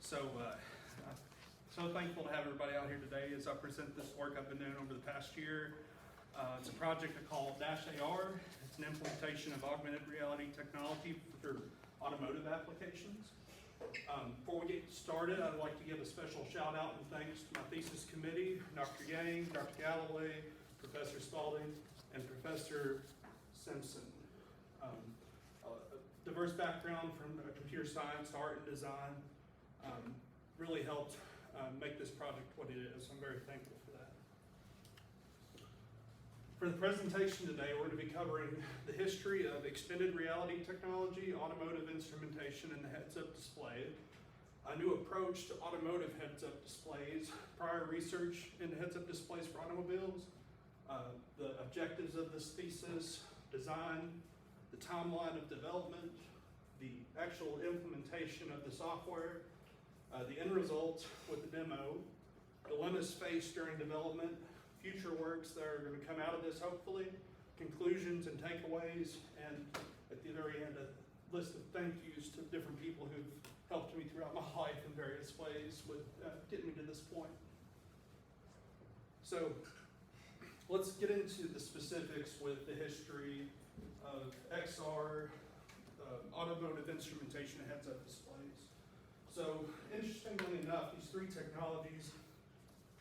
I'm so thankful to have everybody out here today as I present this work I've been doing over the past year. It's a project I call DashAR. It's an implementation of augmented reality technology for automotive applications. Before we get started, I'd like to give a special shout out and thanks to my thesis committee, Dr. Yang, Dr. Galloway, Professor Spalding, and Professor Simpson. A diverse background from computer science to art and design really helped make this project what it is. I'm very thankful for that. For the presentation today, we're going to be covering the history of extended reality technology, automotive instrumentation, and the heads-up display, a new approach to automotive heads-up displays, prior research into heads-up displays for automobiles, the objectives of this thesis, design, the timeline of development, the actual implementation of the software, the end result with the demo, dilemmas faced during development, future works that are going to come out of this hopefully, conclusions and takeaways, and at the very end a list of thank yous to different people who've helped me throughout my life in various ways with getting me to this point. So let's get into the specifics with the history of XR, automotive instrumentation and heads-up displays. So interestingly enough, these three technologies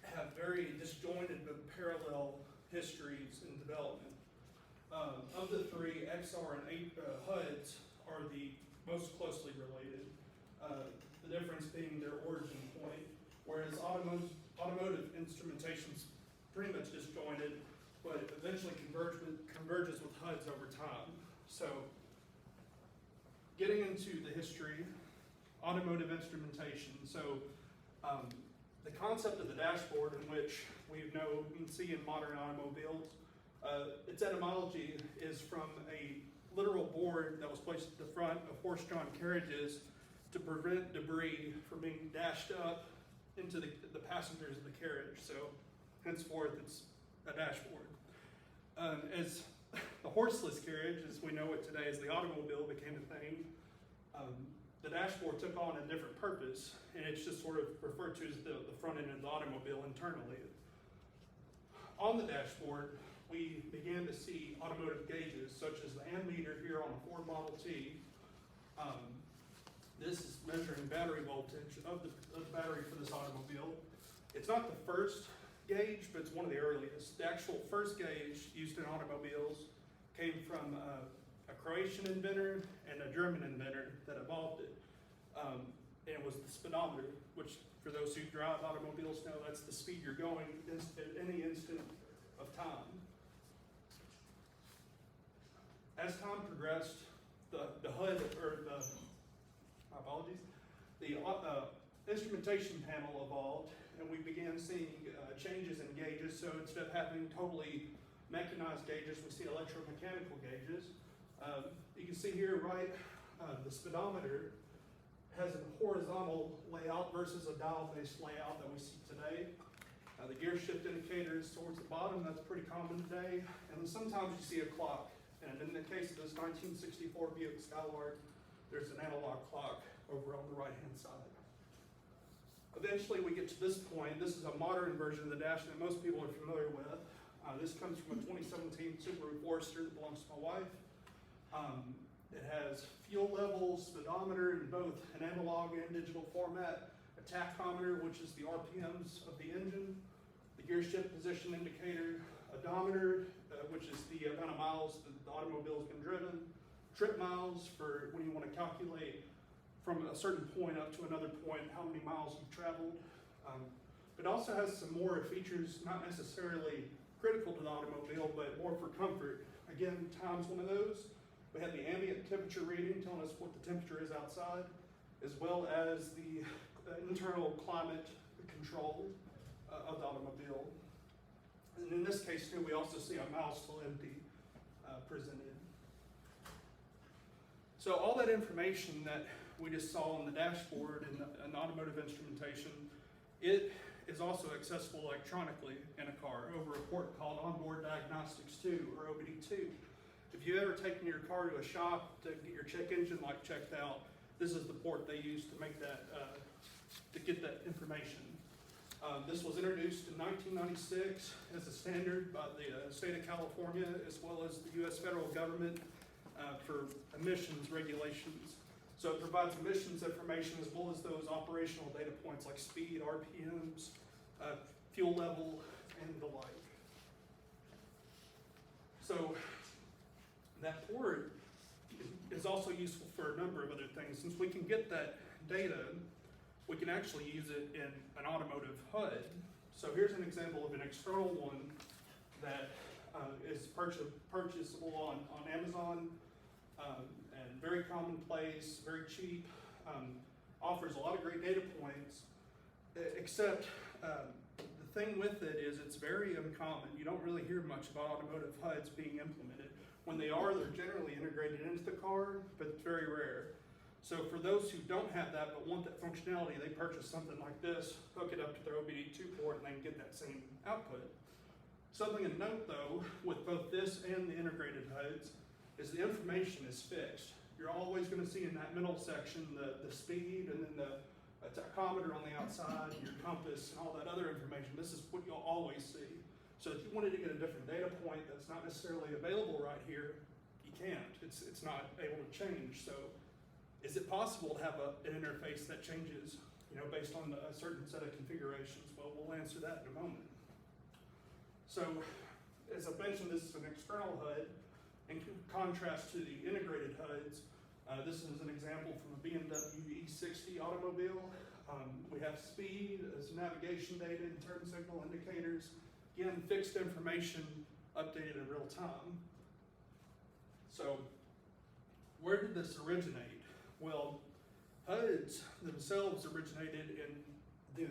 have very disjointed but parallel histories in development. Of the three, XR and HUDs are the most closely related, the difference being their origin point, whereas automotive instrumentation's pretty much disjointed, but eventually converges with HUDs over time. So getting into the history, automotive instrumentation. So the concept of the dashboard, in which you can see in modern automobiles, its etymology is from a literal board that was placed at the front of horse-drawn carriages to prevent debris from being dashed up into the passengers of the carriage. So henceforth, it's a dashboard. As the horseless carriage, as we know it today, as the automobile became a thing, the dashboard took on a different purpose, and it's just sort of referred to as the front end of the automobile internally. On the dashboard, we began to see automotive gauges, such as the ammeter here on a Ford Model T. This is measuring battery voltage of the battery for this automobile. It's not the first gauge, but it's one of the earliest. The actual first gauge used in automobiles came from a Croatian inventor and a German inventor that evolved it. And it was the speedometer, which for those who drive automobiles know that's the speed you're going at any instant of time. As time progressed, the HUD, or the instrumentation panel evolved, and we began seeing changes in gauges. So instead of having totally mechanized gauges, we see electromechanical gauges. You can see here, the speedometer has a horizontal layout versus a dial-based layout that we see today. The gear shift indicator is towards the bottom. That's pretty common today. And then sometimes you see a clock. And in the case of this 1964 Buick Skylark, there's an analog clock over on the right-hand side. Eventually we get to this point. This is a modern version of the dash that most people are familiar with. This comes from a 2017 Subaru Forester that belongs to my wife. It has fuel levels, speedometer in both an analog and digital format, a tachometer, which is the RPMs of the engine, the gear shift position indicator, odometer, which is the amount of miles that the automobile has been driven, trip miles for when you want to calculate from a certain point up to another point how many miles you've traveled. It also has some more features, not necessarily critical to the automobile, but more for comfort. Again, time's one of those. We have the ambient temperature reading telling us what the temperature is outside, as well as the internal climate control of the automobile. And in this case too, we also see a miles still empty presented. So all that information that we just saw on the dashboard and automotive instrumentation, it is also accessible electronically in a car over a port called Onboard Diagnostics 2, or OBD2. If you've ever taken your car to a shop to get your check engine light checked out, this is the port they use to make that to get that information. This was introduced in 1996 as a standard by the state of California as well as the U.S. federal government for emissions regulations. So it provides emissions information as well as those operational data points like speed, RPMs, fuel level, and the like. So that port is also useful for a number of other things. Since we can get that data, we can actually use it in an automotive HUD. So here's an example of an external one that is purchasable on Amazon, and very commonplace, very cheap, offers a lot of great data points, except the thing with it is it's very uncommon. You don't really hear much about automotive HUDs being implemented. When they are, they're generally integrated into the car, but it's very rare. So for those who don't have that but want that functionality, they purchase something like this, hook it up to their OBD2 port, and they can get that same output. Something to note though, with both this and the integrated HUDs, is the information is fixed. You're always going to see in that middle section the speed and then the tachometer on the outside, your compass, and all that other information. This is what you'll always see. So if you wanted to get a different data point that's not necessarily available right here, you can't. It's not able to change. So is it possible to have an interface that changes, based on a certain set of configurations? Well, we'll answer that in a moment. So, as I mentioned, this is an external HUD. In contrast to the integrated HUDs, this is an example from a BMW E60 automobile. We have speed as navigation data and turn signal indicators. Again, fixed information updated in real time. So, where did this originate? Well, HUDs themselves originated in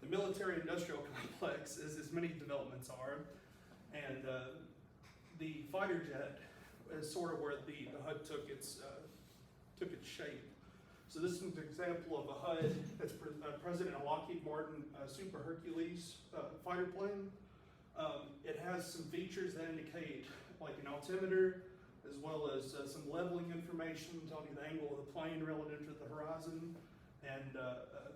the military-industrial complex, as many developments are, and the fighter jet is sort of where the HUD took its shape. So this is an example of a HUD that's present in a Lockheed Martin Super Hercules fighter plane. It has some features that indicate like an altimeter, as well as some leveling information telling you the angle of the plane relative to the horizon, and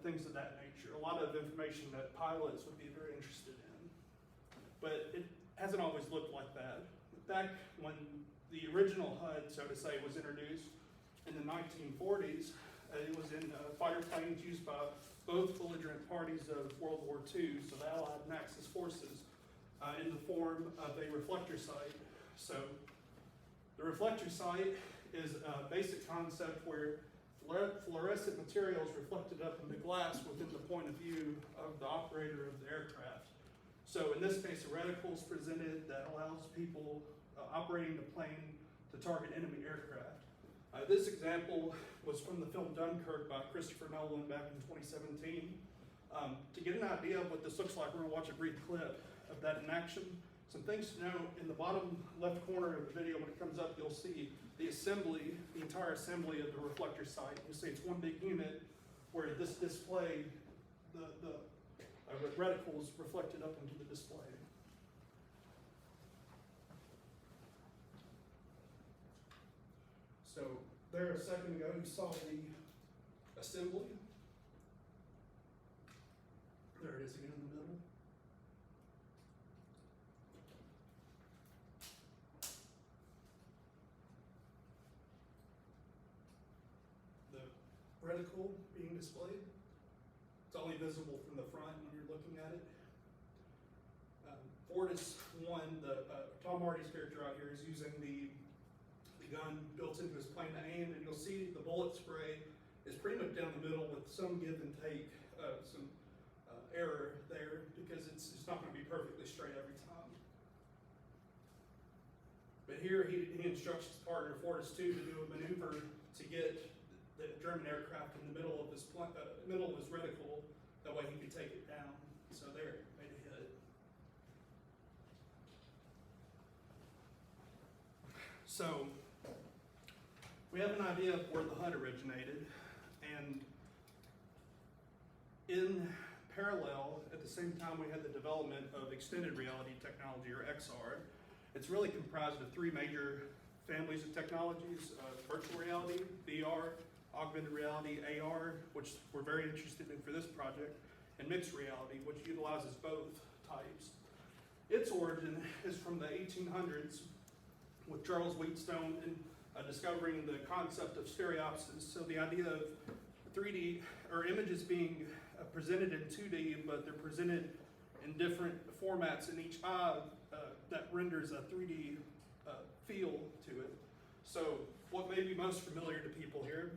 things of that nature. A lot of information that pilots would be very interested in. But it hasn't always looked like that. Back when the original HUD, so to say, was introduced in the 1940s, it was in fighter planes used by both belligerent parties of World War II, so the Allied and Axis forces, in the form of a reflector sight. So the reflector sight is a basic concept where fluorescent material is reflected up in the glass within the point of view of the operator of the aircraft. So in this case, a reticle is presented that allows people operating the plane to target enemy aircraft. This example was from the film Dunkirk by Christopher Nolan back in 2017. To get an idea of what this looks like, we're going to watch a brief clip of that in action. Some things to note: in the bottom left corner of the video, when it comes up, you'll see the assembly, the entire assembly of the reflector sight. You'll see it's one big unit where this display, the reticle is reflected up into the display. So there a second ago, you saw the assembly. There it is again in the middle. Reticle being displayed. It's only visible from the front when you're looking at it. Fortis 1, Tom Hardy's character out here is using the gun built into his plane to aim, and you'll see the bullet spray is pretty much down the middle with some give and take, some error there because it's not going to be perfectly straight every time. But here he instructs his partner Fortis 2 to do a maneuver to get the German aircraft in the middle of his reticle. That way he could take it down. So there, made a hit. So we have an idea of where the HUD originated, and in parallel, at the same time, we had the development of extended reality technology, or XR. It's really comprised of three major families of technologies: virtual reality, VR, augmented reality, AR, which we're very interested in for this project, and mixed reality, which utilizes both types. Its origin is from the 1800s with Charles Wheatstone and discovering the concept of stereopsis. So the idea of 3D or images being presented in 2D, but they're presented in different formats in each eye that renders a 3D feel to it. So what may be most familiar to people here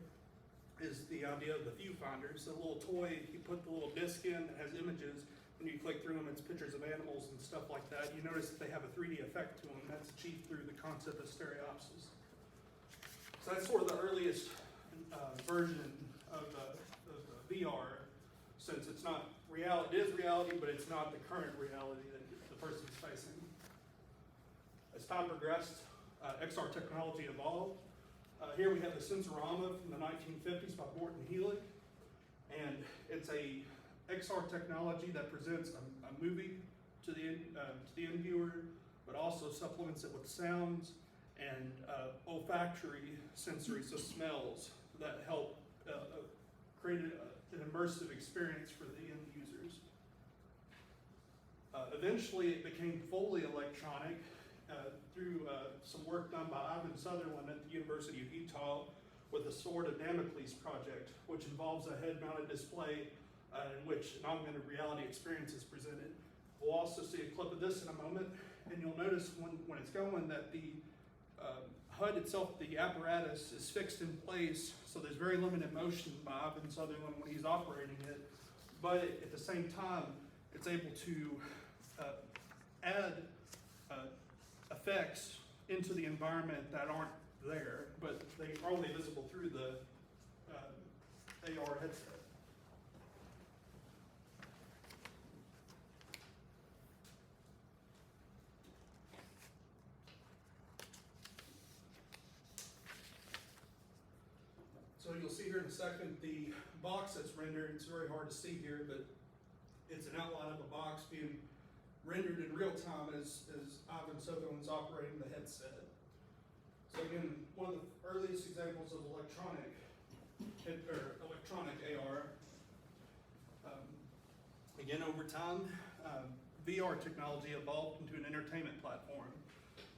is the idea of the viewfinder. It's a little toy, you put the little disc in that has images. When you click through them, it's pictures of animals and stuff like that. You notice that they have a 3D effect to them. That's achieved through the concept of stereopsis. So that's sort of the earliest version of VR, since it's not reality. It is reality, but it's not the current reality that the person's facing. As time progressed, XR technology evolved. Here we have the Sensorama from the 1950s by Morton Healy, and it's a XR technology that presents a movie to the end viewer, but also supplements it with sounds and olfactory sensory, so smells that help create an immersive experience for the end users. Eventually, it became fully electronic through some work done by Ivan Sutherland at the University of Utah with the Sword of Damocles project, which involves a head-mounted display in which an augmented reality experience is presented. We'll also see a clip of this in a moment, and you'll notice when it's going that the HUD itself, the apparatus, is fixed in place, so there's very limited motion by Ivan Sutherland when he's operating it, but at the same time, it's able to add effects into the environment that aren't there, but they are only visible through the AR headset. So you'll see here in a second the box that's rendered. It's very hard to see here, but it's an outline of a box being rendered in real time as Ivan Sutherland's operating the headset. So again, one of the earliest examples of electronic AR. Again, over time, VR technology evolved into an entertainment platform.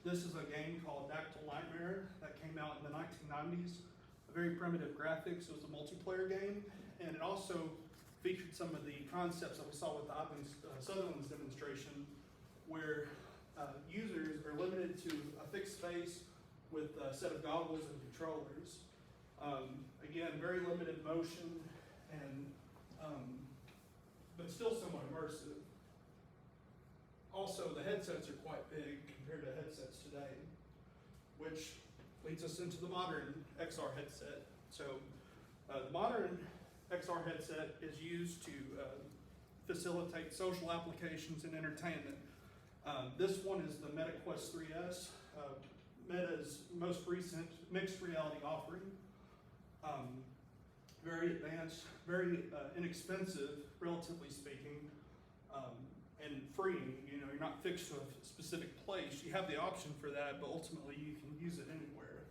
This is a game called Dactyl Nightmare that came out in the 1990s. Very primitive graphics. It was a multiplayer game, and it also featured some of the concepts that we saw with Ivan Sutherland's demonstration, where users are limited to a fixed space with a set of goggles and controllers. Again, very limited motion, and but still somewhat immersive. Also, the headsets are quite big compared to headsets today, which leads us into the modern XR headset. So the modern XR headset is used to facilitate social applications and entertainment. This one is the MetaQuest 3S, Meta's most recent mixed reality offering. Very advanced, very inexpensive, relatively speaking, and freeing. You know, you're not fixed to a specific place. You have the option for that, but ultimately you can use it anywhere.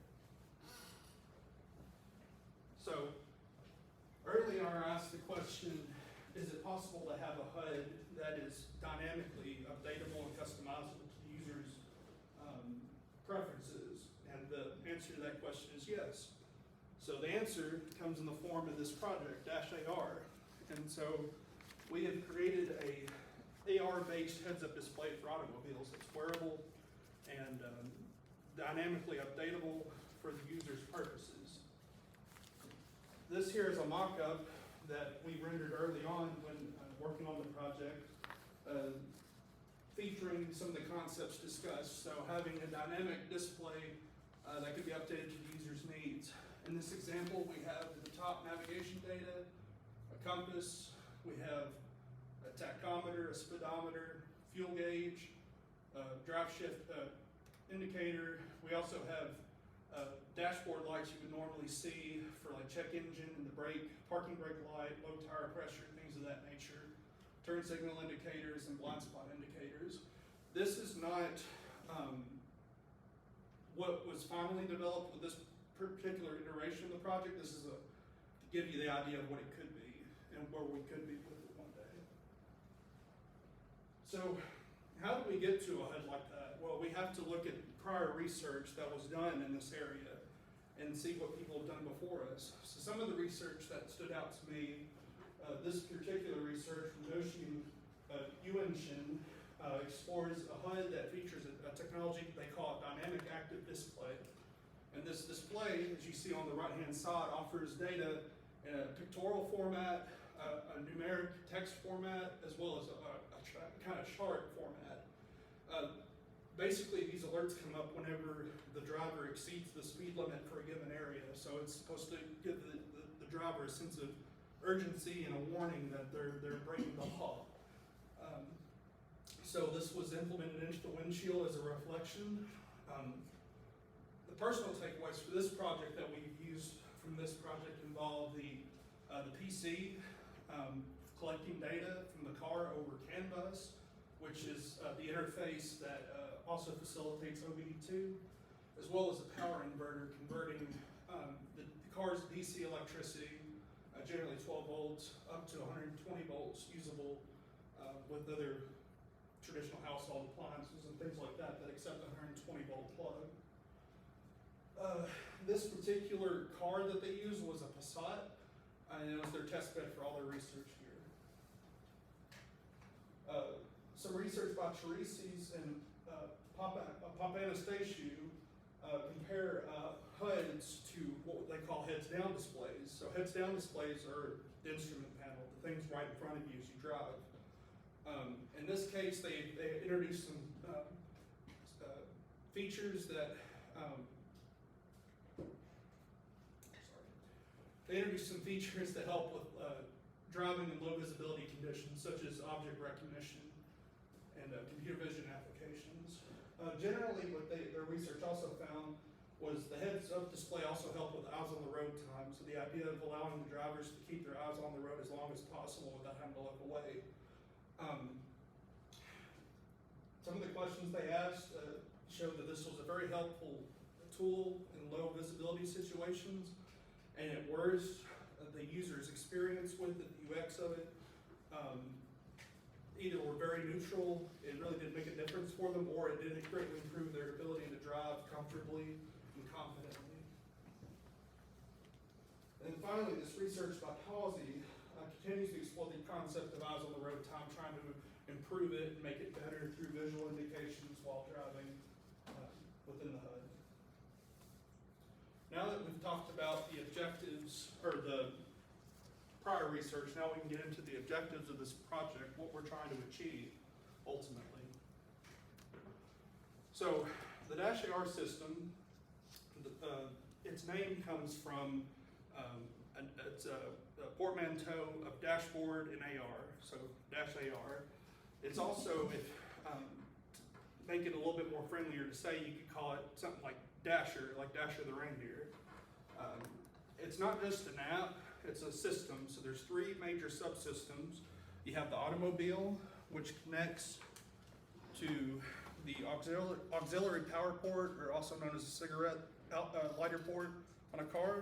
So earlier I asked the question, is it possible to have a HUD that is dynamically updatable and customizable to the user's preferences? And the answer to that question is yes. So the answer comes in the form of this project, DashAR. And so we have created a AR-based heads-up display for automobiles. It's wearable and dynamically updatable for the user's purposes. This here is a mock-up that we rendered early on when working on the project, featuring some of the concepts discussed. So having a dynamic display that could be updated to the user's needs. In this example, we have the top navigation data, a compass, we have a tachometer, a speedometer, fuel gauge, drive shift indicator. We also have dashboard lights you would normally see for like check engine and the brake, parking brake light, low tire pressure, things of that nature, turn signal indicators and blind spot indicators. This is not what was finally developed with this particular iteration of the project. This is give you the idea of what it could be and where we could be with it one day. So how did we get to a HUD like that? Well, we have to look at prior research that was done in this area and see what people have done before us. So some of the research that stood out to me, this particular research from Doshi Yuanshin explores a HUD that features a technology they call a dynamic active display. And this display, as you see on the right-hand side, offers data in a pictorial format, a numeric text format, as well as a kind of chart format. Basically, these alerts come up whenever the driver exceeds the speed limit for a given area. So it's supposed to give the driver a sense of urgency and a warning that they're breaking the law. So this was implemented into the windshield as a reflection. The personal takeaways for this project that we've used from this project involve the PC collecting data from the car over CAN bus, which is the interface that also facilitates OBD2, as well as a power inverter converting the car's DC electricity, generally 12 volts, up to 120 volts, usable with other traditional household appliances and things like that that accept a 120 volt plug. This particular car that they used was a Passat, and it was their test bed for all their research here. Some research by Teresis and Papanastasiou compare HUDs to what they call heads-down displays. So heads-down displays are the instrument panel, the things right in front of you as you drive. In this case, they introduced some features that help with driving in low visibility conditions, such as object recognition and computer vision applications. Generally, what their research also found was the heads-up display also helped with eyes on the road time. So the idea of allowing the drivers to keep their eyes on the road as long as possible without having to look away. Some of the questions they asked showed that this was a very helpful tool in low visibility situations, and it worse the user's experience with it, the UX of it, either were very neutral, it really didn't make a difference for them, or it did greatly improve their ability to drive comfortably and confidently. And finally, this research by Halsey continues to explore the concept of eyes on the road time, trying to improve it and make it better through visual indications while driving within the HUD. Now that we've talked about the objectives, or the prior research, now we can get into the objectives of this project, what we're trying to achieve ultimately. So the DashAR system, its name comes from it's a portmanteau of dashboard and AR, so DashAR. It's also, if to make it a little bit more friendlier to say, you could call it something like DashAR, like Dasher the reindeer. It's not just an app, it's a system. So there's three major subsystems. You have the automobile, which connects to the auxiliary power port, or also known as a cigarette lighter port on a car,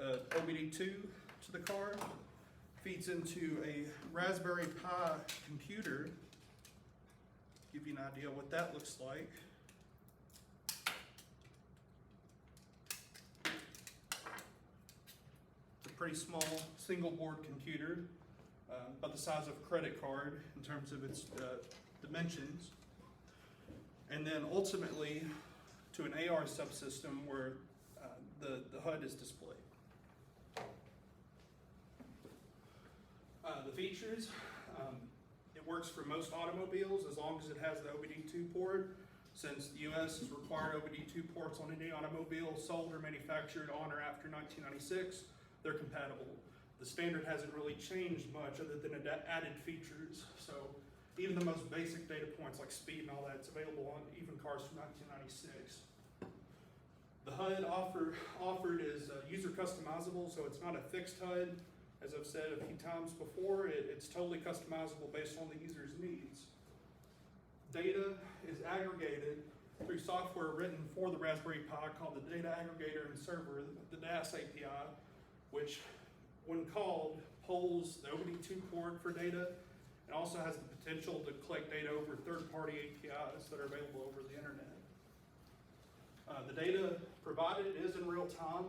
OBD2 to the car, feeds into a Raspberry Pi computer. Give you an idea what that looks like. Pretty small single board computer, about the size of a credit card in terms of its dimensions. And then ultimately to an AR subsystem where the HUD is displayed. The features, it works for most automobiles as long as it has the OBD2 port. Since the US has required OBD2 ports on any automobile sold or manufactured on or after 1996, they're compatible. The standard hasn't really changed much other than added features. So even the most basic data points like speed and all that, it's available on even cars from 1996. The HUD offered is user customizable, so it's not a fixed HUD. As I've said a few times before, it's totally customizable based on the user's needs. Data is aggregated through software written for the Raspberry Pi called the Data Aggregator and Server, the DAS API, which when called, pulls the OBD2 port for data, and also has the potential to collect data over third-party APIs that are available over the internet. The data provided is in real time,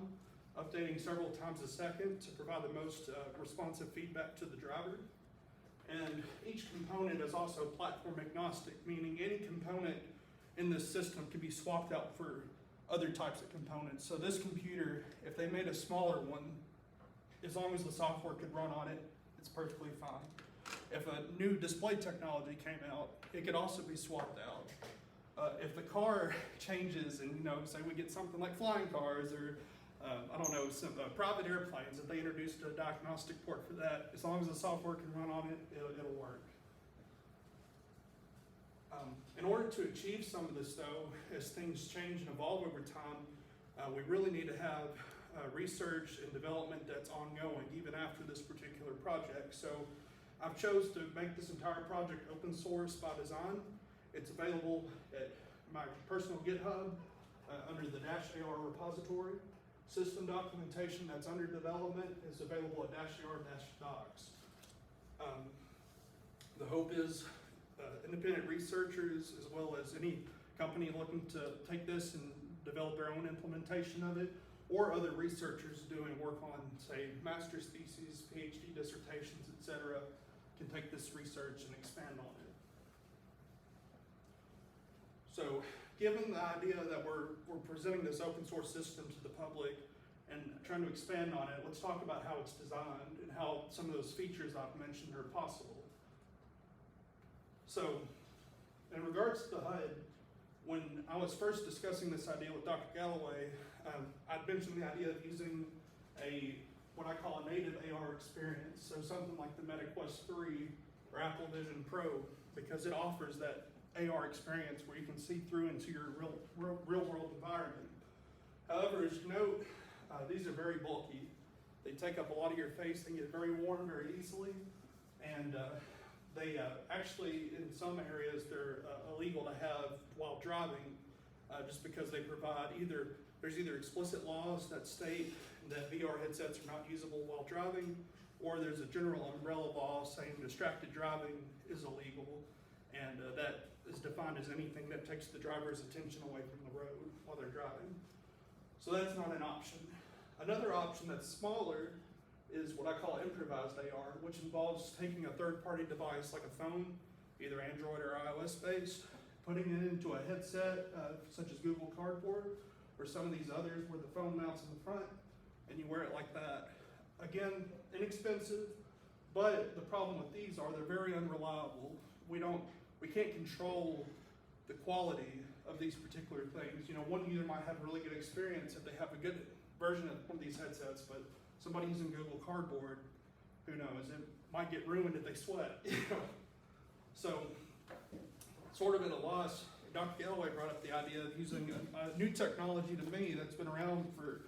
updating several times a second to provide the most responsive feedback to the driver. And each component is also platform agnostic, meaning any component in this system can be swapped out for other types of components. So this computer, if they made a smaller one, as long as the software could run on it, it's perfectly fine. If a new display technology came out, it could also be swapped out. If the car changes and, say we get something like flying cars or, I don't know, some private airplanes, if they introduced a diagnostic port for that, as long as the software can run on it, it'll work. In order to achieve some of this though, as things change and evolve over time, we really need to have research and development that's ongoing even after this particular project. So I've chose to make this entire project open source by design. It's available at my personal GitHub under the DashAR repository. System documentation that's under development is available at DashAR-docs. The hope is independent researchers, as well as any company looking to take this and develop their own implementation of it, or other researchers doing work on, say, master's theses, PhD dissertations, etc., can take this research and expand on it. So, given the idea that we're presenting this open source system to the public and trying to expand on it, let's talk about how it's designed and how some of those features I've mentioned are possible. So, in regards to the HUD, when I was first discussing this idea with Dr. Galloway, I'd mentioned the idea of using what I call a native AR experience, so something like the MetaQuest 3 or Apple Vision Pro, because it offers that AR experience where you can see through into your real world environment. However, as you note, these are very bulky. They take up a lot of your face, they get very warm very easily, and they actually, in some areas, they're illegal to have while driving, just because they provide there's either explicit laws that state that VR headsets are not usable while driving, or there's a general umbrella law saying distracted driving is illegal, and that is defined as anything that takes the driver's attention away from the road while they're driving. So that's not an option. Another option that's smaller is what I call improvised AR, which involves taking a third-party device like a phone, either Android or iOS based, putting it into a headset such as Google Cardboard or some of these others where the phone mounts in the front and you wear it like that. Again, inexpensive, but the problem with these are they're very unreliable. We can't control the quality of these particular things. One user might have a really good experience if they have a good version of one of these headsets, but somebody using Google Cardboard, who knows, it might get ruined if they sweat. So, sort of at a loss, Dr. Galloway brought up the idea of using a new technology to me that's been around for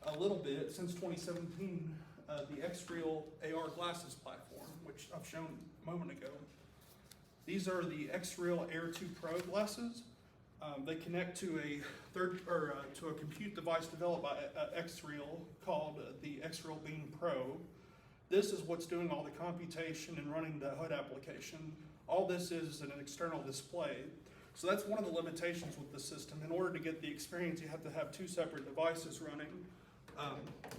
a little bit, since 2017, the XReal AR glasses platform, which I've shown a moment ago. These are the XReal Air 2 Pro glasses. They connect to a compute device developed by XReal called the XReal Beam Pro. This is what's doing all the computation and running the HUD application. All this is an external display. So that's one of the limitations with the system. In order to get the experience, you have to have two separate devices running,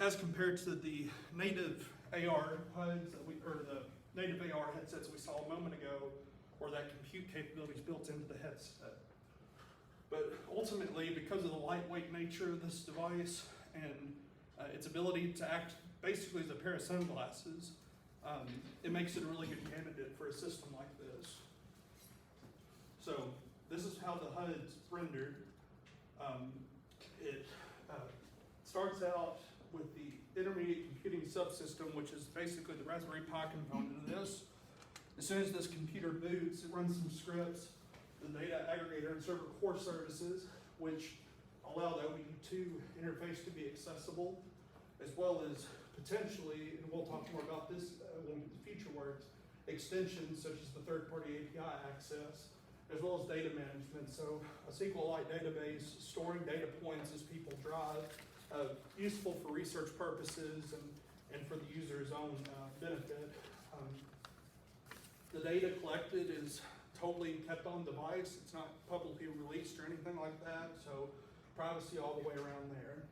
as compared to the native AR HUDs or the native AR headsets we saw a moment ago, where that compute capability is built into the headset. But ultimately, because of the lightweight nature of this device and its ability to act basically as a pair of sunglasses, it makes it a really good candidate for a system like this. So this is how the HUD's rendered. It starts out with the intermediate computing subsystem, which is basically the Raspberry Pi component of this. As soon as this computer boots, it runs some scripts, the data aggregator and server core services, which allow the OBD2 interface to be accessible, as well as potentially, and we'll talk more about this when we get to feature words, extensions such as the third-party API access, as well as data management. So a SQLite database storing data points as people drive, useful for research purposes and for the user's own benefit. The data collected is totally kept on device. It's not publicly released or anything like that, so privacy all the way around there.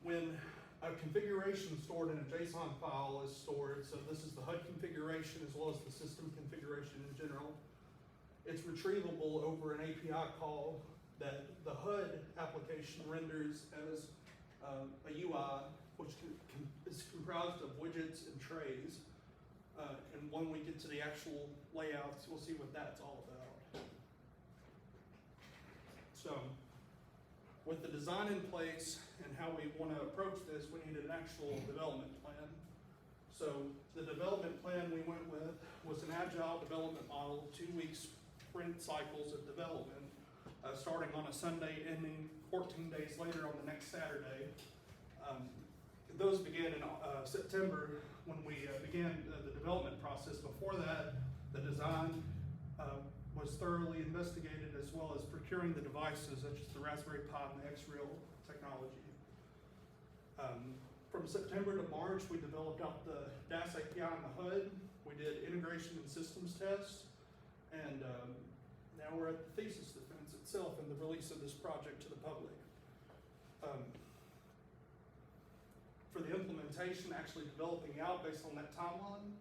When a configuration stored in a JSON file is stored, so this is the HUD configuration as well as the system configuration in general, it's retrievable over an API call that the HUD application renders as a UI, which is comprised of widgets and trays. And when we get to the actual layouts, we'll see what that's all about. So, with the design in place and how we want to approach this, we needed an actual development plan. So, the development plan we went with was an agile development model, 2 weeks sprint cycles of development, starting on a Sunday, ending 14 days later on the next Saturday. Those began in September when we began the development process. Before that, the design was thoroughly investigated, as well as procuring the devices such as the Raspberry Pi and the X-Rail technology. From September to March, we developed out the DAS API and the HUD. We did integration and systems tests, and now we're at the thesis defense itself and the release of this project to the public. For the implementation, actually developing out based on that timeline,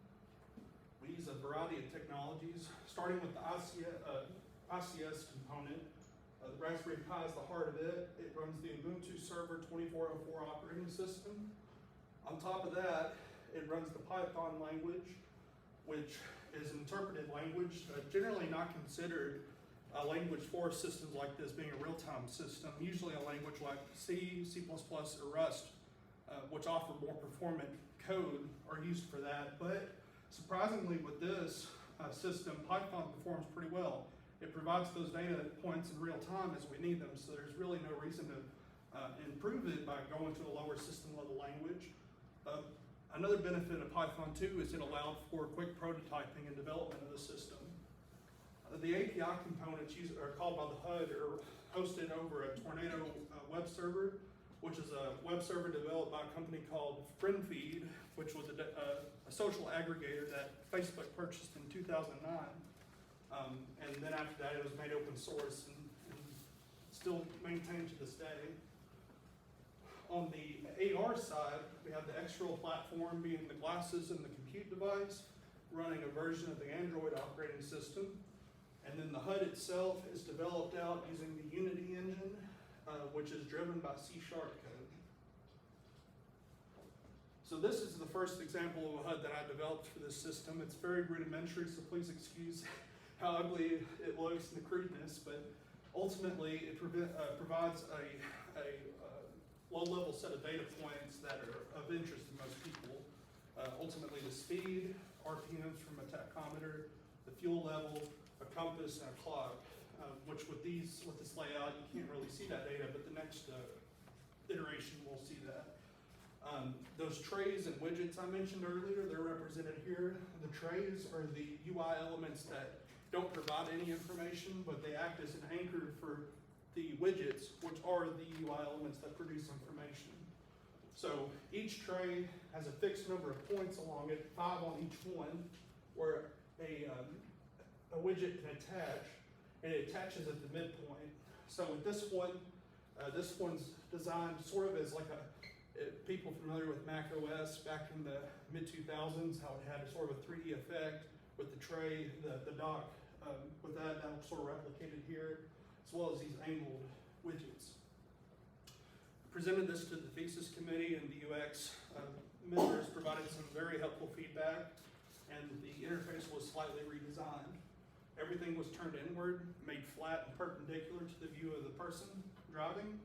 we use a variety of technologies, starting with the ICS component. The Raspberry Pi is the heart of it. It runs the Ubuntu Server 2404 operating system. On top of that, it runs the Python language, which is an interpreted language, generally not considered a language for systems like this being a real-time system. Usually a language like C, C++, or Rust, which offer more performant code, are used for that. But surprisingly with this system, Python performs pretty well. It provides those data points in real time as we need them, so there's really no reason to improve it by going to a lower system level language. Another benefit of Python 2 is it allowed for quick prototyping and development of the system. The API components are called by the HUD are hosted over a Tornado web server, which is a web server developed by a company called FriendFeed, which was a social aggregator that Facebook purchased in 2009. And then after that, it was made open source and still maintained to this day. On the AR side, we have the X-Rail platform being the glasses and the compute device, running a version of the Android operating system. And then the HUD itself is developed out using the Unity engine, which is driven by C# code. So this is the first example of a HUD that I developed for this system. It's very rudimentary, so please excuse how ugly it looks and the crudeness, but ultimately it provides a low-level set of data points that are of interest to most people. Ultimately the speed, RPMs from a tachometer, the fuel level, a compass, and a clock. Which with this layout, you can't really see that data, but the next iteration will see that. Those trays and widgets I mentioned earlier, they're represented here. The trays are the UI elements that don't provide any information, but they act as an anchor for the widgets, which are the UI elements that produce information. So each tray has a fixed number of points along it, 5 on each one, where a widget can attach, and it attaches at the midpoint. So with this one's designed sort of as like people familiar with Mac OS back in the mid-2000s, how it had a sort of a 3D effect with the tray, the dock, with that sort of replicated here, as well as these angled widgets. Presented this to the thesis committee, and the UX members provided some very helpful feedback, and the interface was slightly redesigned. Everything was turned inward, made flat and perpendicular to the view of the person driving,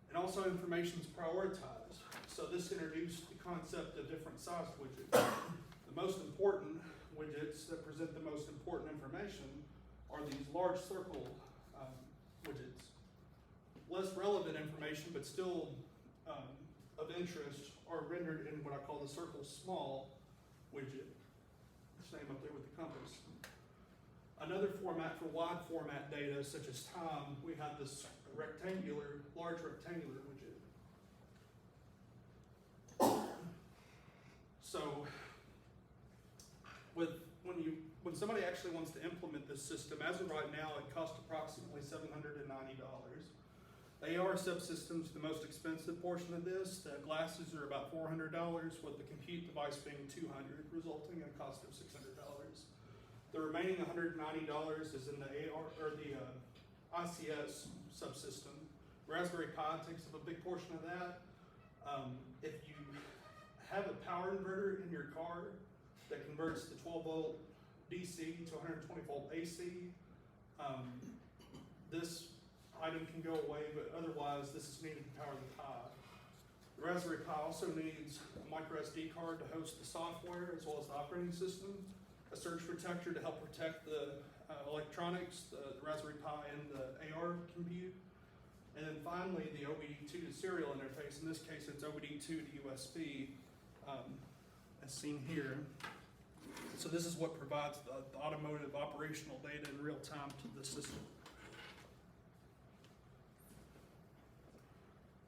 and also information is prioritized. So this introduced the concept of different sized widgets. The most important widgets that present the most important information are these large circle widgets. Less relevant information, but still of interest, are rendered in what I call the circle small widget. Same up there with the compass. Another format for wide format data, such as time, we have this large rectangular widget. when somebody actually wants to implement this system, as of right now, it costs approximately $790. The AR subsystem's the most expensive portion of this. The glasses are about $400, with the compute device being $200, resulting in a cost of $600. The remaining $190 is in the AR or the ICS subsystem. Raspberry Pi takes up a big portion of that. If you have a power inverter in your car that converts the 12 volt DC to 120 volt AC, this item can go away, but otherwise this is needed to power the Pi. The Raspberry Pi also needs a micro SD card to host the software as well as the operating system, a surge protector to help protect the electronics, the Raspberry Pi and the AR compute, and then finally the OBD2 to serial interface. In this case it's OBD2 to USB, as seen here. So this is what provides the automotive operational data in real time to the system.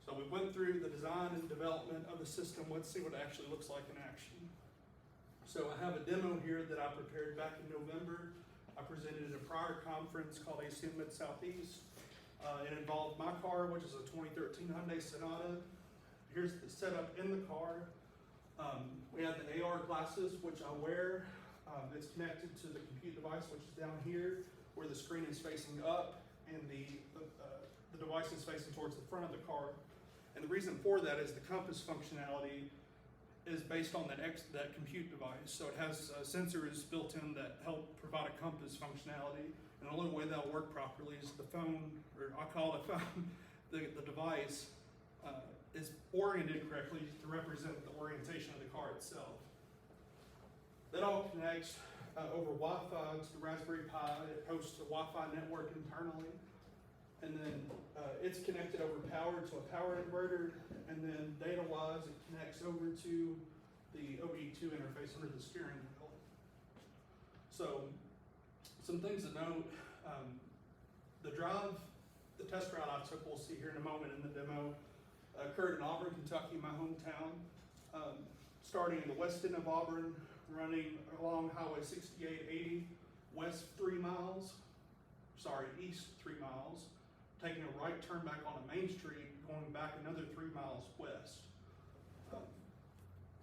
So we went through the design and development of the system. Let's see what it actually looks like in action. So I have a demo here that I prepared back in November. I presented at a prior conference called ACM Mid-Southeast. It involved my car, which is a 2013 Hyundai Sonata. Here's the setup in the car. We have the AR glasses, which I wear. It's connected to the compute device, which is down here, where the screen is facing up and the device is facing towards the front of the car. And the reason for that is the compass functionality is based on that compute device. So it has sensors built in that help provide a compass functionality. And the only way that'll work properly is the phone, or I call it phone, the device is oriented correctly to represent the orientation of the car itself. That all connects over Wi-Fi to the Raspberry Pi. It hosts a Wi-Fi network internally. And then it's connected over power to a power inverter, and then data-wise, it connects over to the OBD2 interface under the steering wheel. So, some things to note, the test route I took, we'll see here in a moment in the demo, occurred in Auburn, Kentucky, my hometown. Starting in the west end of Auburn, running along Highway 6880, east 3 miles, taking a right turn back on a main street, going back another 3 miles west.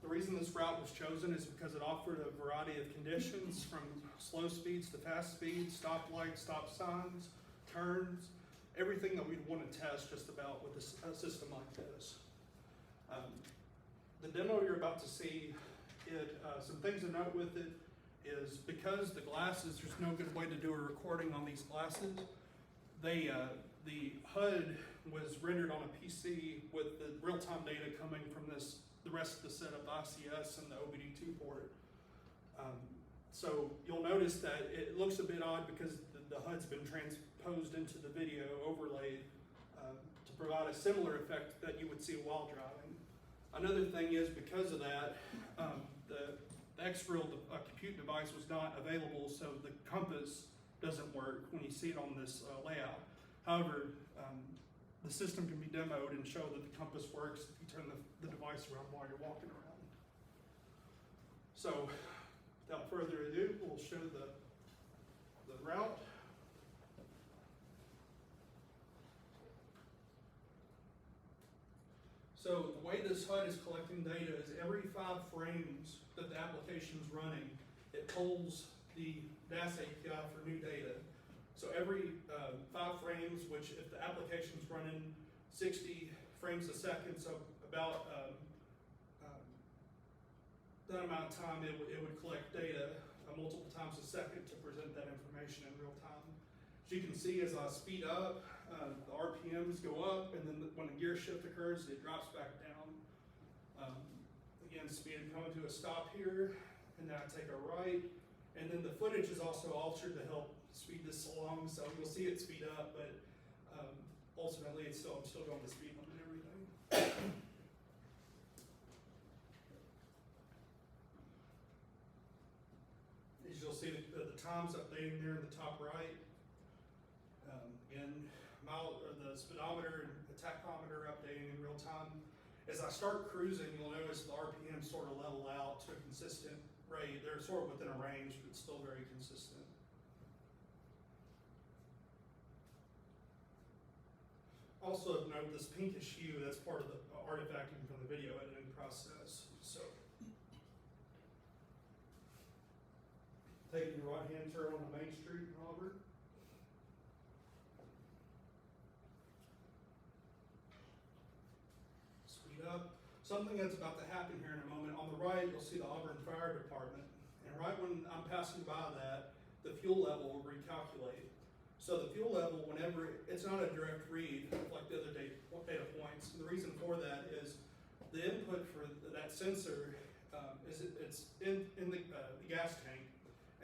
The reason this route was chosen is because it offered a variety of conditions, from slow speeds to fast speeds, stoplights, stop signs, turns, everything that we'd want to test just about with a system like this. The demo you're about to see, some things to note with it is because the glasses, there's no good way to do a recording on these glasses. The HUD was rendered on a PC with the real-time data coming from the rest of the setup, the ICS and the OBD2 port. So you'll notice that it looks a bit odd because the HUD's been transposed into the video overlaid to provide a similar effect that you would see while driving. Another thing is, because of that, the X-Real compute device was not available, so the compass doesn't work when you see it on this layout. However, the system can be demoed and show that the compass works if you turn the device around while you're walking around. So, without further ado, we'll show the route. So the way this HUD is collecting data is every 5 frames that the application's running, it pulls the DAS API for new data. So every 5 frames, which if the application's running 60 frames a second, so about that amount of time it would collect data multiple times a second to present that information in real time. As you can see, as I speed up, the RPMs go up, and then when a gear shift occurs, it drops back down. Again, speed coming to a stop here, and then I take a right, and then the footage is also altered to help speed this along, so you'll see it speed up, but ultimately I'm still going the speed limit and everything. As you'll see, the time's updating there in the top right. Again, the speedometer and the tachometer updating in real time. As I start cruising, you'll notice the RPM sort of level out to a consistent rate great. They're sort of within a range, but still very consistent. Also of note, this pinkish hue, that's part of the artifacting from the video editing process. So, taking your right-hand turn on the main street in Auburn. Speed up. Something that's about to happen here in a moment. On the right, you'll see the Auburn Fire Department. And right when I'm passing by that, the fuel level will recalculate. So the fuel level, whenever, it's not a direct read like the other data points. And the reason for that is the input for that sensor it's in the gas tank.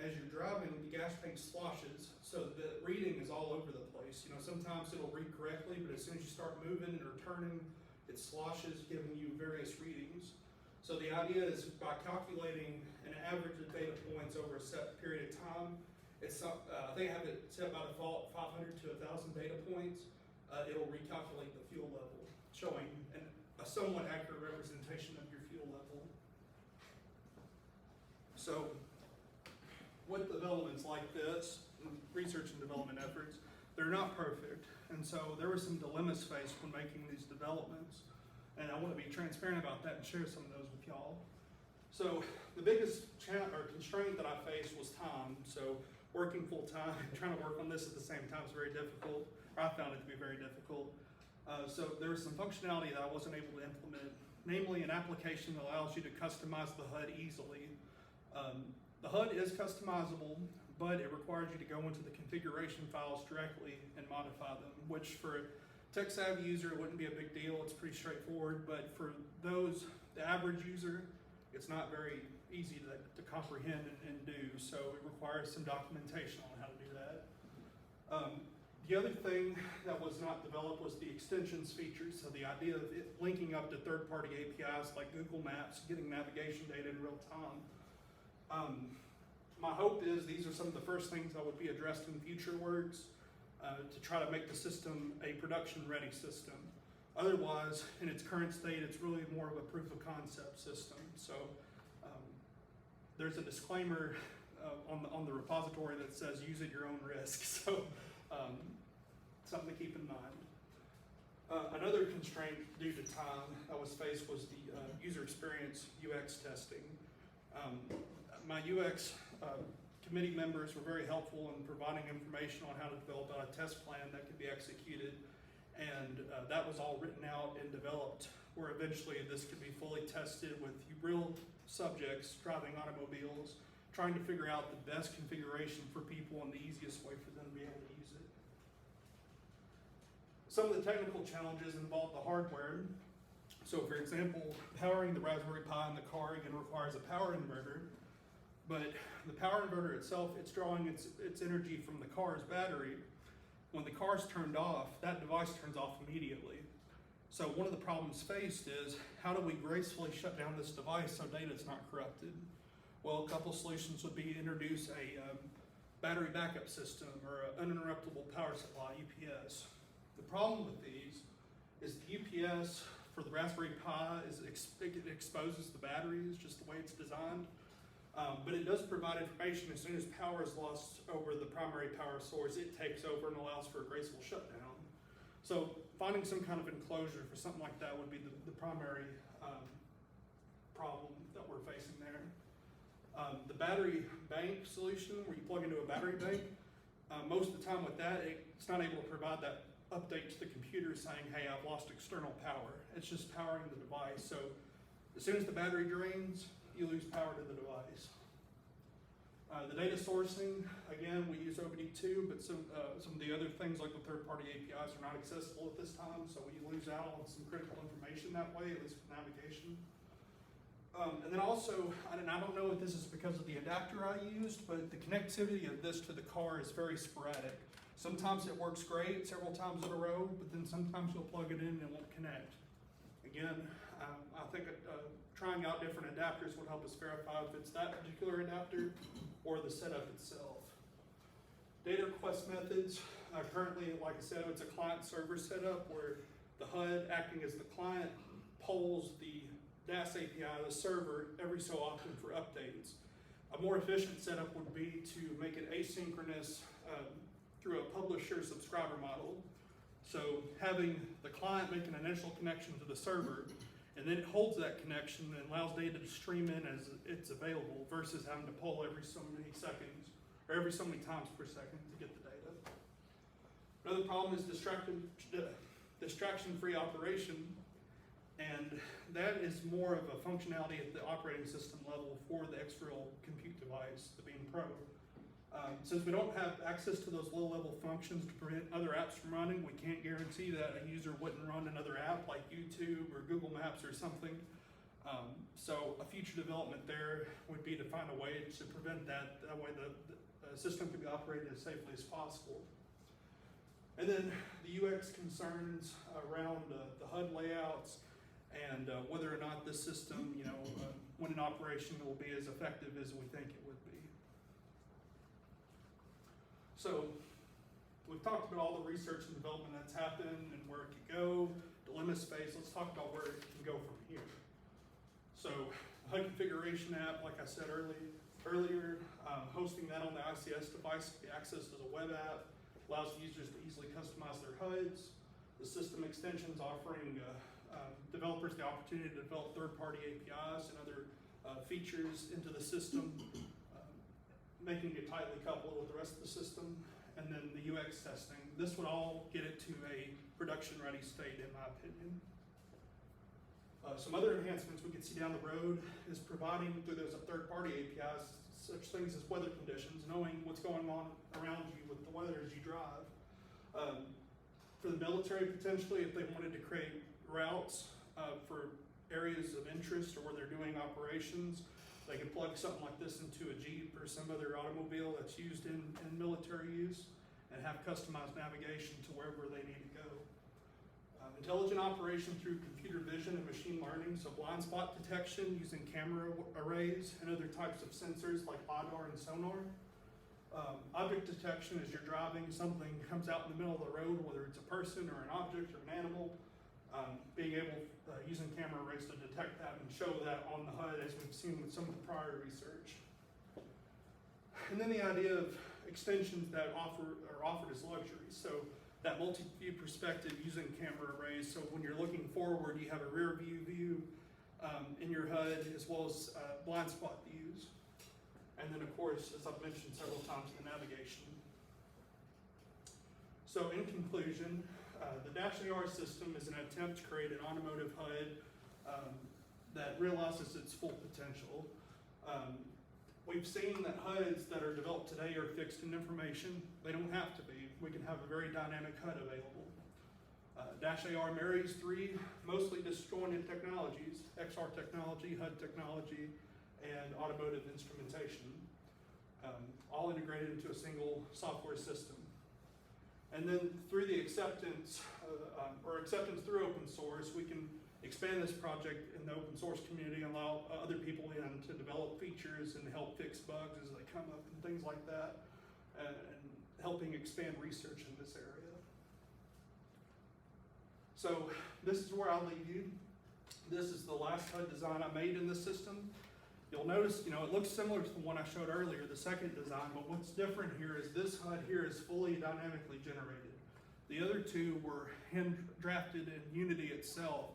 As you're driving, the gas tank sloshes, so the reading is all over the place. You know, sometimes it'll read correctly, but as soon as you start moving or turning, it sloshes, giving you various readings. So the idea is by calculating an average of data points over a set period of time, they have it set by default 500 to 1,000 data points. It'll recalculate the fuel level, showing a somewhat accurate representation of your fuel level. So with developments like this, research and development efforts, they're not perfect. And so there were some dilemmas faced when making these developments. And I want to be transparent about that and share some of those with y'all. So the biggest constraint that I faced was time. So working full time and trying to work on this at the same time is very difficult. I found it to be very difficult. So there was some functionality that I wasn't able to implement, namely an application that allows you to customize the HUD easily. The HUD is customizable, but it requires you to go into the configuration files directly and modify them, which for a tech-savvy user, it wouldn't be a big deal. It's pretty straightforward, but for the average user, it's not very easy to comprehend and do, so it requires some documentation on how to do that. The other thing that was not developed was the extensions feature, so the idea of it linking up to third-party APIs like Google Maps, getting navigation data in real time. My hope is these are some of the first things that would be addressed in future works to try to make the system a production-ready system. Otherwise, in its current state, it's really more of a proof of concept system. So there's a disclaimer on the repository that says use at your own risk. So something to keep in mind. Another constraint due to time I was faced was the user experience UX testing. My UX committee members were very helpful in providing information on how to develop a test plan that could be executed. And that was all written out and developed where eventually this could be fully tested with real subjects driving automobiles, trying to figure out the best configuration for people and the easiest way for them to be able to use it. Some of the technical challenges involve the hardware. So for example, powering the Raspberry Pi in the car again requires a power inverter, but the power inverter itself, it's drawing its energy from the car's battery. When the car's turned off, that device turns off immediately. So one of the problems faced is, how do we gracefully shut down this device so data is not corrupted? Well, a couple solutions would be to introduce a battery backup system or an uninterruptible power supply, UPS. The problem with these is the UPS for the Raspberry Pi it exposes the batteries, just the way it's designed. But it does provide information as soon as power is lost over the primary power source, it takes over and allows for a graceful shutdown. So finding some kind of enclosure for something like that would be the primary problem that we're facing there. The battery bank solution, where you plug into a battery bank, most of the time with that, it's not able to provide that update to the computer saying, hey, I've lost external power. It's just powering the device. So as soon as the battery drains, you lose power to the device. The data sourcing, again, we use OBD2, but some of the other things like the third-party APIs are not accessible at this time, so we lose out on some critical information that way, at least with navigation. And then also, and I don't know if this is because of the adapter I used, but the connectivity of this to the car is very sporadic. Sometimes it works great several times in a row, but then sometimes you'll plug it in and it won't connect. Again, I think trying out different adapters would help us verify if it's that particular adapter or the setup itself. Data request methods, currently, like I said, it's a client-server setup where the HUD, acting as the client, polls the DAS API, the server, every so often for updates. A more efficient setup would be to make it asynchronous through a publisher-subscriber model. So having the client make an initial connection to the server, and then it holds that connection and allows data to stream in as it's available versus having to pull every so many seconds, or every so many times per second to get the data. Another problem is distraction-free operation, and that is more of a functionality at the operating system level for the external compute device, the Beam Pro. Since we don't have access to those low-level functions to prevent other apps from running, we can't guarantee that a user wouldn't run another app like YouTube or Google Maps or something. So a future development there would be to find a way to prevent that. That way the system can be operated as safely as possible. And then the UX concerns around the HUD layouts and whether or not this system, when in operation, will be as effective as we think it would be. So we've talked about all the research and development that's happened and where it could go, dilemma space. Let's talk about where it can go from here. So HUD configuration app, like I said earlier, hosting that on the ICS device can be accessed as a web app, allows users to easily customize their HUDs. The system extensions offering developers the opportunity to develop third-party APIs and other features into the system, making it tightly coupled with the rest of the system, and then the UX testing. This would all get it to a production-ready state, in my opinion. Some other enhancements we could see down the road is providing through those third-party APIs such things as weather conditions, knowing what's going on around you with the weather as you drive. For the military, potentially, if they wanted to create routes for areas of interest or where they're doing operations, they could plug something like this into a Jeep or some other automobile that's used in military use and have customized navigation to wherever they need to go. Intelligent operation through computer vision and machine learning, so blind spot detection using camera arrays and other types of sensors like LiDAR and sonar. Object detection as you're driving, something comes out in the middle of the road, whether it's a person or an object or an animal, being able, using camera arrays to detect that and show that on the HUD as we've seen with some of the prior research. And then the idea of extensions that are offered as luxuries. So that multi-view perspective using camera arrays. So when you're looking forward, you have a rear view in your HUD as well as blind spot views. And then of course, as I've mentioned several times, the navigation. So in conclusion, the DashAR system is an attempt to create an automotive HUD that realizes its full potential. We've seen that HUDs that are developed today are fixed in information. They don't have to be. We can have a very dynamic HUD available. DashAR marries three mostly disjointed technologies: XR technology, HUD technology, and automotive instrumentation, all integrated into a single software system. And then through the acceptance through open source, we can expand this project in the open source community and allow other people in to develop features and help fix bugs as they come up and things like that, and helping expand research in this area. So this is where I'll leave you. This is the last HUD design I made in this system. You'll notice, it looks similar to the one I showed earlier, the second design, but what's different here is this HUD here is fully dynamically generated. The other two were hand drafted in Unity itself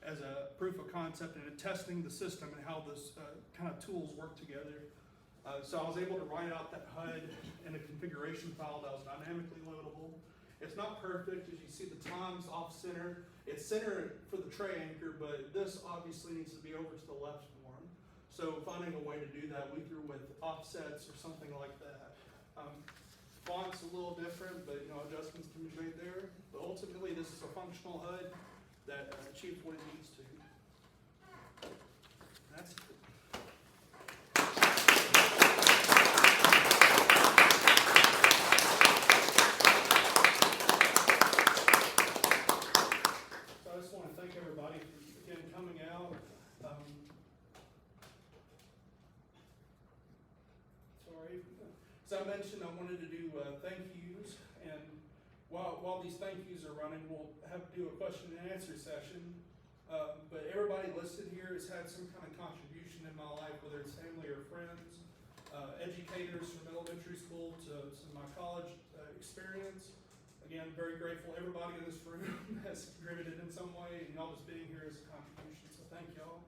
as a proof of concept and testing the system and how this kind of tools work together. So I was able to write out that HUD in a configuration file that was dynamically loadable. It's not perfect, as you see the times off center. It's centered for the tray anchor, but this obviously needs to be over to the left more. So finding a way to do that, we threw with offsets or something like that. Font's a little different, but adjustments can be made there. But ultimately, this is a functional HUD that achieves what it needs to. That's it. So I just want to thank everybody for again coming out. As I mentioned, I wanted to do thank yous, and while these thank yous are running, we'll have to do a question and answer session. But everybody listed here has had some kind of contribution in my life, whether it's family or friends. educators from elementary school to my college experience. Again, very grateful. Everybody in this room has contributed in some way, and y'all just being here is a contribution, so thank y'all.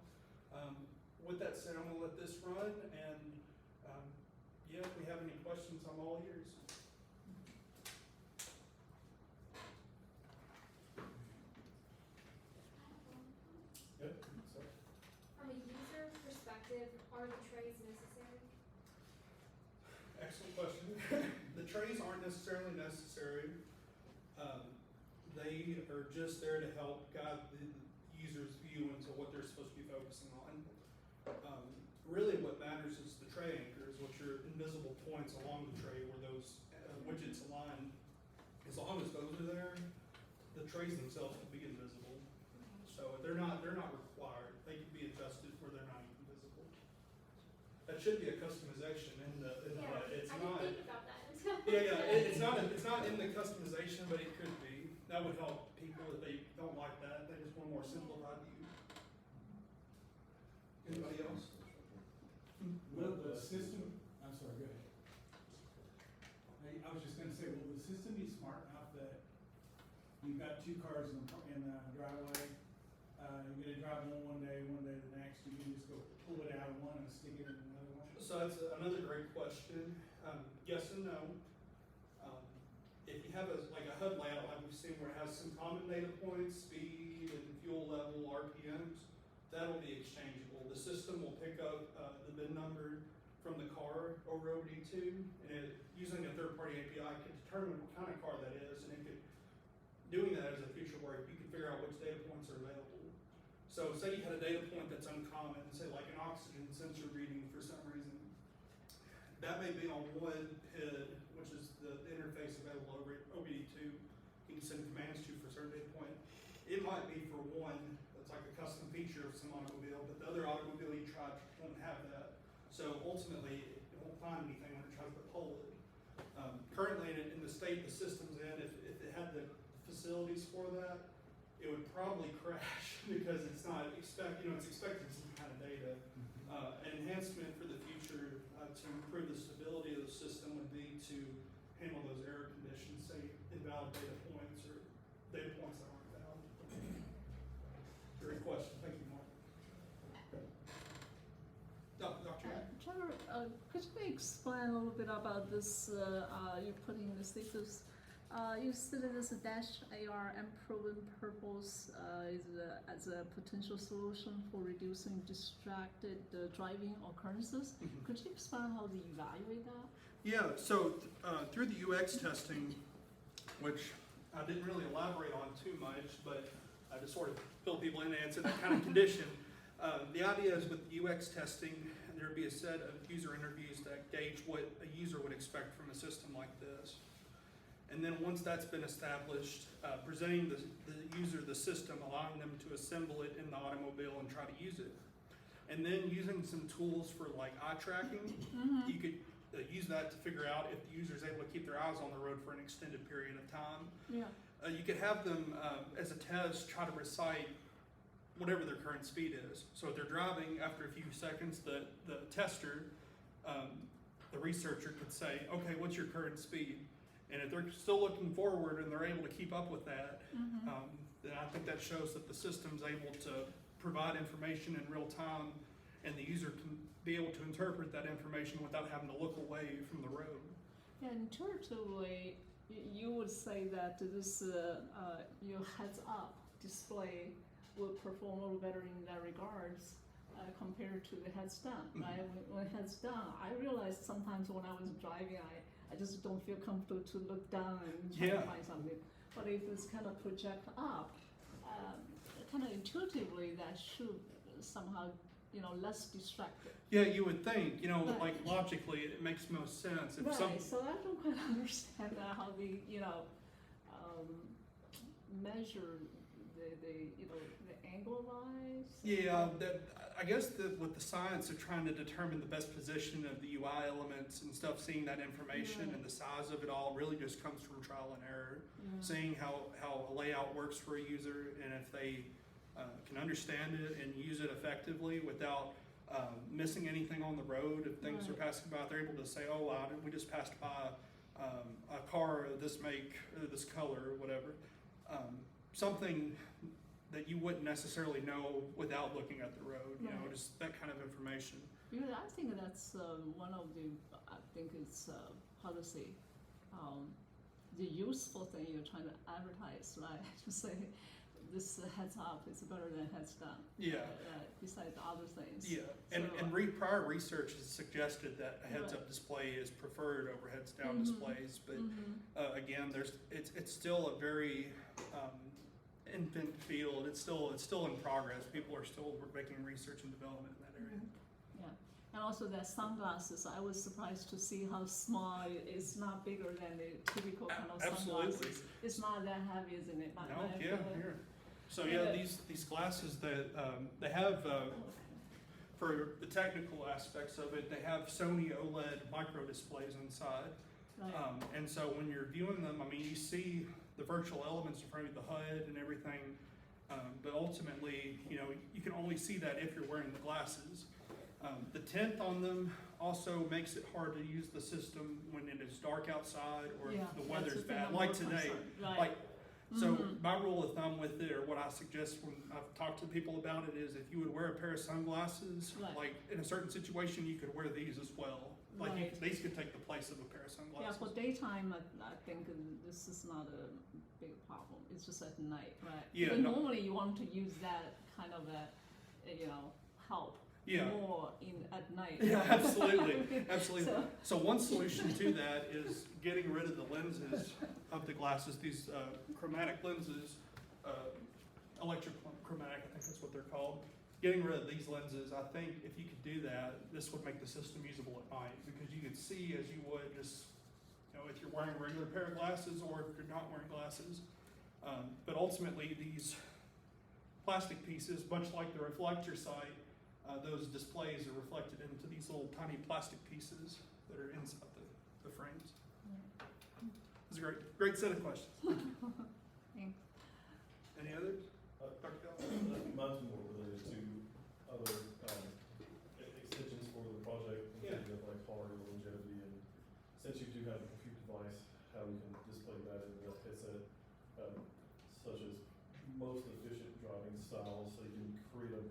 With that said, I'm going to let this run, and yeah, if we have any questions, I'm all ears. Good. From a user perspective, are the trays necessary? Excellent question. The trays aren't necessarily necessary. They are just there to help guide the user's view into what they're supposed to be focusing on. Really what matters is the tray anchors, which are invisible points along the tray where those widgets align. As long as those are there, the trays themselves will be invisible. So they're not required. They can be adjusted where they're not even visible. That should be a customization in the it's I not. didn't think about that until. It's not in the customization, but it could be. That would help people if they don't like that. They just want a more simplified view. Anybody else? Will the system, I'm sorry, go ahead. I was just gonna say, will the system be smart enough that you've got two cars in the driveway, you're gonna drive one day the next, you can just go pull it out of one and stick it in another one? So that's another great question. Yes and no. If you have a HUD layout like we've seen where it has some common data points, speed and fuel level, RPMs, that'll be exchangeable. The system will pick up the VIN number from the car over OBD2, and using a third-party API can determine what kind of car that is, and it could, doing that as a future work, you can figure out which data points are available. So say you had a data point that's uncommon, say like an oxygen sensor reading for some reason. That may be on one PID, which is the interface available over OBD2. You can send commands to for a certain data point. It might be for one that's like a custom feature of some automobile, but the other automobile you tried won't have that. So ultimately, it won't find anything when it tries to pull it. Currently, in the state the system's in, if it had the facilities for that, it would probably crash because it's not it's expecting some kind of data. An enhancement for the future to improve the stability of the system would be to handle those error conditions, say invalid data points or data points that aren't valid. Great question. Thank you, Mark. Dr. Trevor, could you explain a little bit about this, you put in the Thesis? You said that this DashAR unproven purpose as a potential solution for reducing distracted driving occurrences. Mm-hmm. Could you explain how they evaluate that? Yeah, so through the UX testing, which I didn't really elaborate on too much, but I just sort of fill people in to answer that kind of condition. The idea is with UX testing, there would be a set of user interviews that gauge what a user would expect from a system like this. And then once that's been established, presenting the user the system, allowing them to assemble it in the automobile and try to use it. And then using some tools for like eye tracking, you could use that to figure out if the user is able to keep their eyes on the road for an extended period of time. Yeah. You could have them, as a test, try to recite whatever their current speed is. So if they're driving, after a few seconds, the tester, the researcher could say, okay, what's your current speed? And if they're still looking forward and they're able to keep up with that, then I think that shows that the system's able to provide information in real time and the user can be able to interpret that information without having to look away from the road. Yeah, intuitively, you would say that this your heads-up display will perform a little better in that regards compared to the heads down, right? When heads down, I realized sometimes when I was driving, I just don't feel comfortable to look down and try to find something. But if it's kind of project up, kind of intuitively that should somehow, less distracted. Yeah, you would think, Right. like logically it makes most sense. If Right, so I don't quite understand how they, measure the angle of eyes. Yeah, I guess with the science of trying to determine the best position of the UI elements and stuff, seeing that information Right. and the size of it all really just comes from trial and error. Seeing how a layout works for a user and if they can understand it and use it effectively without missing anything on the road. If things are Right. passing by, they're able to say, oh, wow, we just passed by a car of this make, or this color, or whatever. Something that you wouldn't necessarily know without looking at the road, you know, Right. just that kind of information. Because I think that's one of the, I think it's, how to say, the useful thing you're trying to advertise, right? To say this heads up is better than heads down. Yeah. Besides other things. Yeah, and, So, and prior research has suggested that a heads-up display is preferred over heads-down Mhm. displays, but again, it's still a very infant field. It's still in progress. People are still making research and development in that area. Yeah, and also that sunglasses, I was surprised to see how small it's not bigger than the typical kind of Absolutely. sunglasses. It's not that heavy, isn't it? No, yeah, here. So Yeah. yeah, these glasses that they have for the technical aspects of it, they have Sony OLED micro displays inside. Right. And so when you're viewing them, I mean, you see the virtual elements in front of the HUD and everything, but ultimately, you know, you can only see that if you're wearing the glasses. The tint on them also makes it hard to use the system when it is dark outside or Yeah, if the that's weather's the thing bad, I'm like more today. concerned. Right. Like, so Mhm. my rule of thumb with it, or what I suggest when I've talked to people about it, is if you would wear a pair of sunglasses, Right. like in a certain situation, you could wear these as well. Like Right. these could take the place of a pair of Yeah, sunglasses. for daytime, I think this is not a big problem. It's just at night, right? Yeah, Because no- normally you want to use that kind of help Yeah. more at night. Yeah, absolutely, absolutely. So- So one solution to that is getting rid of the lenses of the glasses, these chromatic lenses, electrochromatic, I think that's what they're called. Getting rid of these lenses, I think if you could do that, this would make the system usable at night, because you could see as you would just, you know, if you're wearing a regular pair of glasses or if you're not wearing glasses. But ultimately, these plastic pieces, much like the reflector sight, those displays are reflected into these little tiny plastic pieces that are inside the frames. It's a great set of questions. Thanks. Any others? Dr. Galloway? I think mine's more related to other extensions for the project, Yeah. including like hard longevity, and since you do have a compute device, how we can display that in the headset, such as most efficient driving styles, so you can create a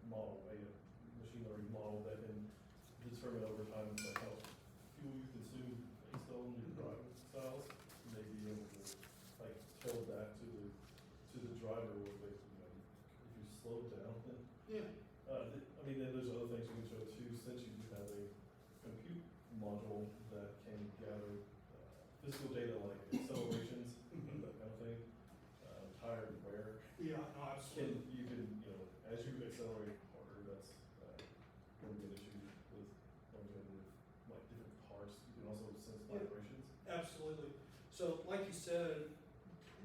model, a machine learning model that can determine over time like how fuel you consume based on your driving styles. You may be able to like tell that to the driver with like, you know, if you slow down, then Yeah. I mean, then there's other things you can show too, since you do have a compute module that can gather physical data like accelerations, Mhm. that kind of thing, tire and wear. Yeah, no, absolutely. You can, you know, as you accelerate harder, that's going to be an issue with longevity of like different parts. You can also sense Yeah. vibrations. Absolutely. So like you said,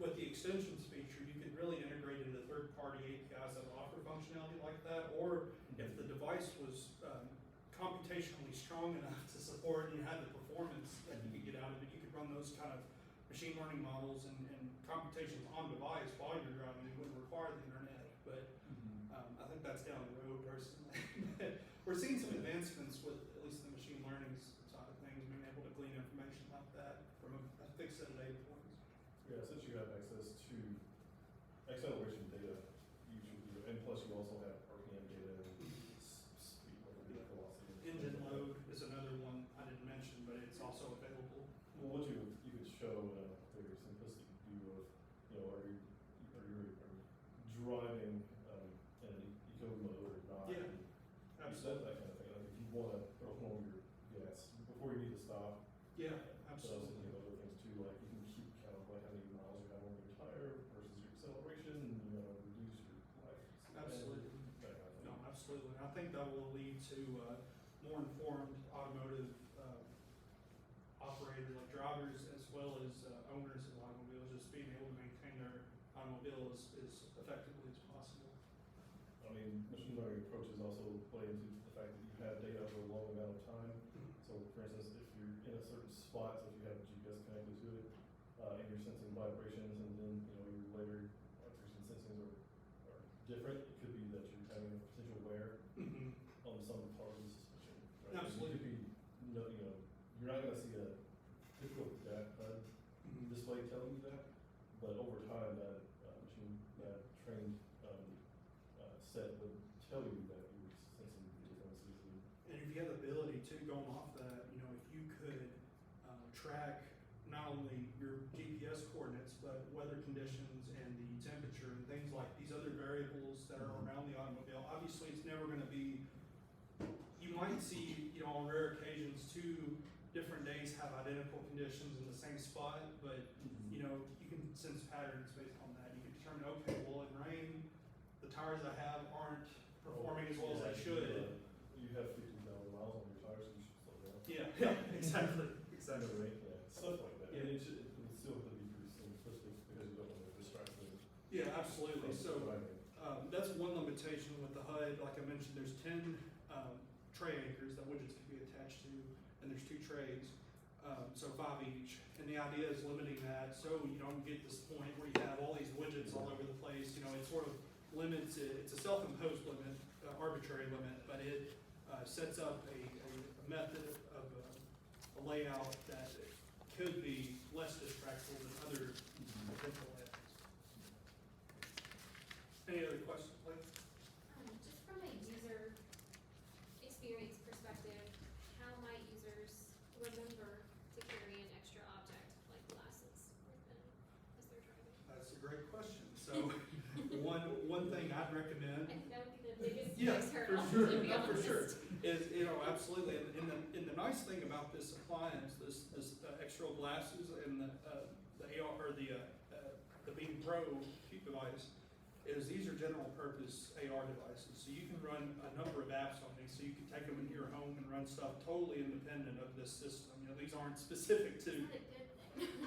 with the extensions feature, you could really integrate into third-party APIs that offer functionality like that, or if the device was computationally strong enough to support and you had the performance that you could get out of it, you could run those kind of machine learning models and computations on device while you're driving. It wouldn't require the internet, but I think that's down the road personally. We're seeing some advancements with at least the machine learning side of things, being able to glean information like that from a fixed set of data points. Yeah, since you have access to acceleration data, you should do, and plus you also have RPM data and speed, velocity. Engine load is another one I didn't mention, but it's also available. Well, what you could show in a very simplistic view of, you know, are you driving in an eco mode or not? Yeah, and absolutely. That kind of thing. Like if you want to throw home your gas before you need to stop. Yeah, But also absolutely. think of other things too, like you can keep count of like how many miles you have on your tire versus your acceleration, and you know, reduce your life. Absolutely. That kind of thing. No, absolutely. I think that will lead to more informed automotive operators, like drivers, as well as owners of automobiles, just being able to maintain their automobile as effectively as possible. I mean, machine learning approaches also play into the fact that you have data over a long amount of time. So, for instance, if you're in a certain spot, so if you have GPS connected to it, and you're sensing vibrations, and then you know your later vibration sensings are different, it could be that you're having a potential wear. Mm-hmm. you're not gonna see a typical HUD display telling you that, but over time, that machine, that trained set would tell you that you're sensing the differences. And if you have the ability to, going off that, you know, if you could track not only your GPS coordinates, but weather conditions and the temperature and things like these other variables that are around the automobile, obviously it's never gonna be, you might see, you know, on rare occasions, 2 different days have identical conditions in the same spot, but, you know, you can sense patterns based on that. You can determine, okay, well, in rain, the tires I have aren't performing as well as I should. You have 15,000 miles on your tires, you should slow down. Yeah, exactly, exactly. Right, yeah, stuff like that. Yeah. And it would still have to be pretty soon, especially because you don't want to distract them. Yeah, absolutely. So, Driving. that's one limitation with the HUD. Like I mentioned, there's 10 tray anchors that widgets can be attached to, and there's 2 trays, so 5 each. And the idea is limiting that so you don't get this point where you have all these widgets all over the place. You know, it sort of limits it. It's a self-imposed limit, arbitrary limit, but it sets up a method of a layout that could be less distractful than other potential layouts. Any other questions, please? Just from a user experience perspective, how might users remember to carry an extra object like glasses with them as they're driving? That's a great question. So, one thing I'd recommend. I think that would be the biggest Yeah, hurdle, for sure, to be for honest. sure. Is, you know, absolutely, and the nice thing about this appliance, this extra glasses and the AR, or the Beam Pro device, is these are general purpose AR devices. So you can run a number of apps on these, so you can take them into your home and run stuff totally independent of this system. You know, these aren't specific to.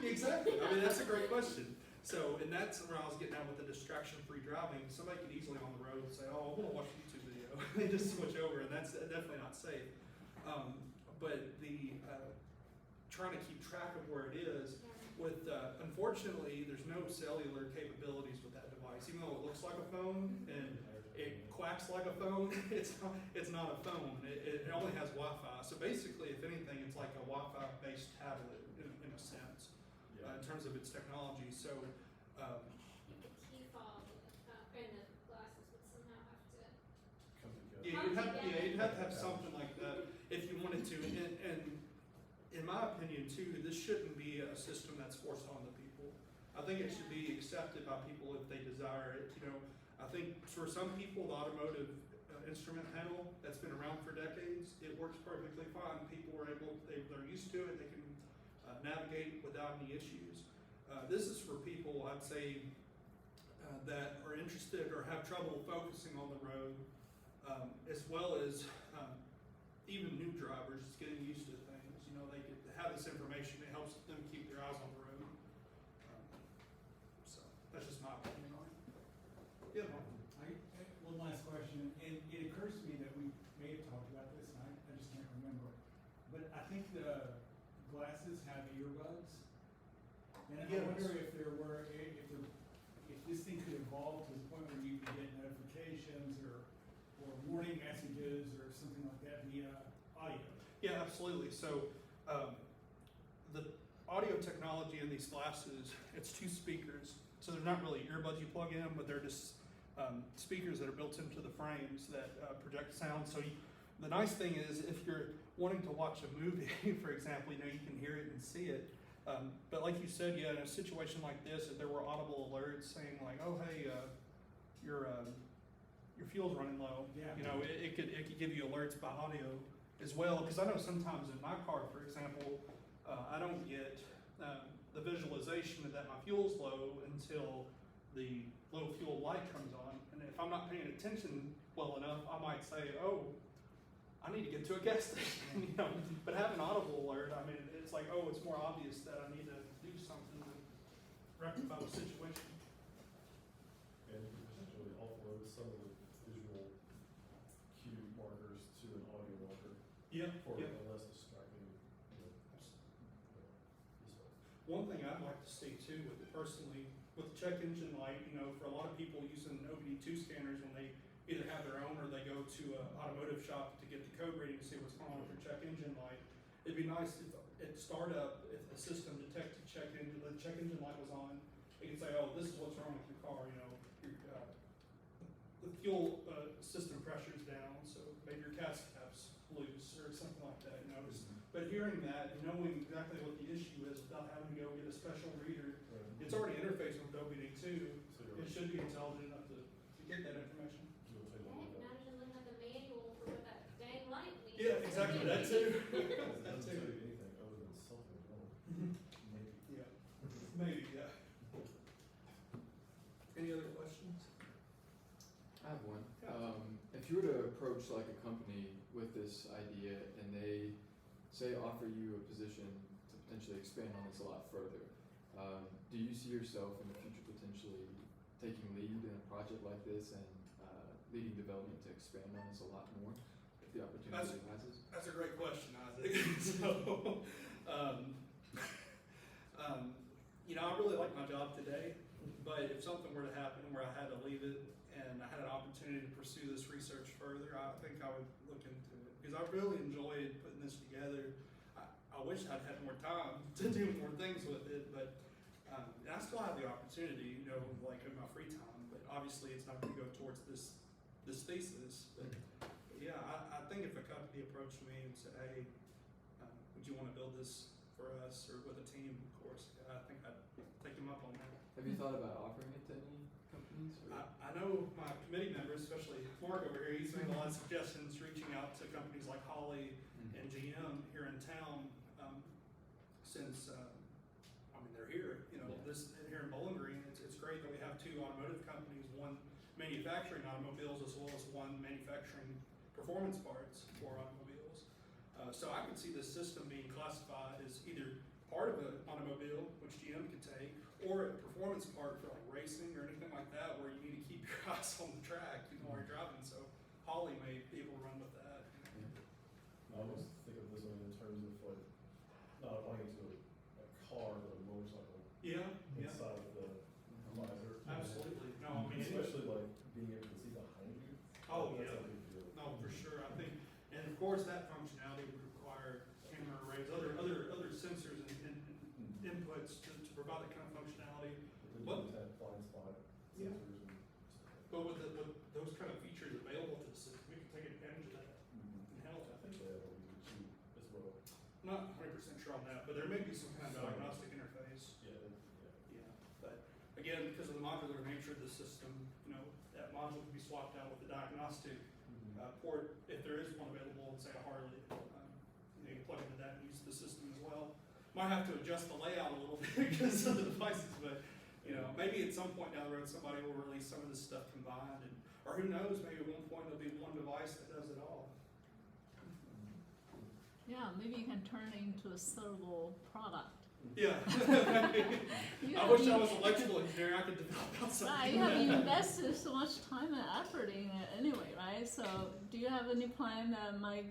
It's not a good thing. Exactly. I mean, that's a great question. So, and that's where I was getting at with the distraction-free driving. Somebody could easily on the road say, "Oh, I want to watch a YouTube video," they just switch over, and that's definitely not safe. But the trying to keep track of where it is, with unfortunately, there's no cellular capabilities with that device. Even though it looks like a phone and it quacks like a phone, it's not a phone. It only has Wi-Fi. So basically, if anything, it's like a Wi-Fi based tablet in a sense. In terms of its technology. So, I think the key fob and the glasses would somehow have to. Come together. you'd have to have something like that if you wanted to. And in my opinion, too, this shouldn't be a system that's forced on the people. I think it should be accepted by people if they desire it. You know, I think for some people, the automotive instrument panel that's been around for decades, it works perfectly fine. People are they're used to it. They can navigate without any issues. This is for people, I'd say, that are interested or have trouble focusing on the road, as well as even new drivers just getting used to things. You know, they get to have this information. It helps them keep their eyes on the road. So that's just my opinion on it. Yeah. One last question, and it occurs to me that we may have talked about this, and I just can't remember. But I think the glasses have earbuds, and I Yes. wonder if this thing could evolve to the point where you can get notifications or warning messages or something like that via audio. Yeah, absolutely. So the audio technology in these glasses, it's 2 speakers. So they're not really earbuds you plug in, but they're just speakers that are built into the frames that project sound. So the nice thing is if you're wanting to watch a movie, for example, you know, you can hear it and see it. But like you said, yeah, in a situation like this, if there were audible alerts saying like, "Oh, hey, your fuel's running low," Yeah. you know, it could give you alerts by audio as well. Because I know sometimes in my car, for example, I don't get the visualization that my fuel's low until the low fuel light comes on. And if I'm not paying attention well enough, I might say, "Oh, I need to get to a gas station," you know. But having an audible alert, I mean, it's like, oh, it's more obvious that I need to do something to rectify the situation. And you can potentially offload some of the visual cue markers to an audio marker for a less distracting, display. One thing I'd like to see too, with it personally, with the check engine light, you know, for a lot of people using OBD2 scanners when they either have their own or they go to an automotive shop to get the code reading to see what's going on with their check engine light. It'd be nice if at startup, if the system detected the check engine light was on, it could say, oh, this is what's wrong with your car, the fuel system pressure's down, so maybe your gas cap's loose or something like that, But hearing that and knowing exactly what the issue is without having to go get a special reader, it's already interfaced with OBD2. So It should be intelligent enough to get that information. you'll take Heck, a look not at even have the manual for what that dang light means. Yeah, exactly, that too. it. It That doesn't tell too. you anything other than something wrong. Maybe. Yeah, maybe, yeah. Any other questions? I have one. Yeah. If you were to approach like a company with this idea and they say offer you a position to potentially expand on this a lot further, do you see yourself in the future potentially taking lead in a project like this and leading development to expand on this a lot more if the opportunity arises? That's a great question, Isaac. So, I really like my job today, but if something were to happen where I had to leave it and I had an opportunity to pursue this research further, I think I would look into it because I really enjoyed putting this together. I wish I'd had more time to do more things with it, but and I still have the opportunity, like in my free time. But obviously, it's not going to go towards this thesis. But yeah, I think if a company approached me and said, "Hey, would you want to build this for us or with a team?" Of course, I think I'd take them up on that. Have you thought about offering it to any companies? Or? I know my committee members, especially Mark over here, he's made a lot of suggestions reaching out to companies like Holly and GM here in town since, they're here, this here in Bowling Green. It's great that we have two automotive companies, one manufacturing automobiles as well as one manufacturing performance parts for automobiles. So I could see this system being classified as either part of an automobile, which GM could take, or a performance part for like racing or anything like that, where you need to keep your eyes on the track, while you're driving. So Holly may be able to run with that. I almost think of this one in terms of like not applying it to a car but a motorcycle Yeah, inside of the visor. absolutely. No, Especially like being able to see behind you. Oh, That's yeah. a big deal. No, for sure. I think, and of course, that functionality would require camera arrays, other sensors and inputs to provide that kind of functionality. But then What? you just have blind spot Yeah. sensors and But with those kind of features available to the system, we can take advantage of that and help. I think. yeah, it'll be cheap as well. I'm not 100% sure on that, but there may be some kind of diagnostic interface. Yeah. Yeah, but again, because of the modular nature of the system, that module can be swapped out with the diagnostic port if there is one available, say a Harley. You can plug into that and use the system as well. Might have to adjust the layout a little bit because of the devices, but maybe at some point down the road somebody will release some of this stuff combined, or who knows, maybe at one point there'll be one device that does it all. Yeah, maybe you can turn it into a sellable product. Yeah. You I have wish I been- was an electrical engineer. I could develop Right, something. you have invested so much time and effort in it anyway, right? So, do you have any plan that might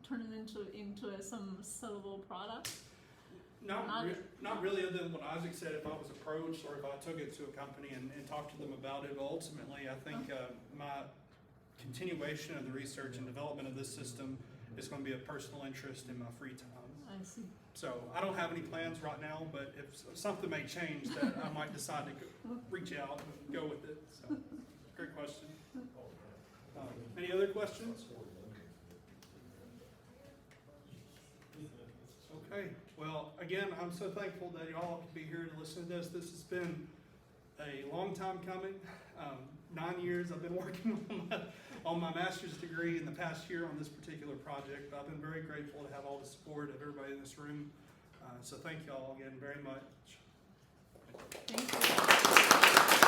turn it into some sellable product? Not really, other than what Isaac said. If I was approached or if I took it to a company and talked to them about it, but ultimately, I think my continuation of the research and development of this system is going to be a personal interest in my free time. I see. So I don't have any plans right now, but if something may change, that I might decide to reach out and go with it. So, great question. Any other questions? Okay. Well, again, I'm so thankful that y'all could be here to listen to this. This has been a long time coming. 9 years I've been working on my master's degree in the past year on this particular project. I've been very grateful to have all the support of everybody in this room. So thank y'all again very much. Thank you.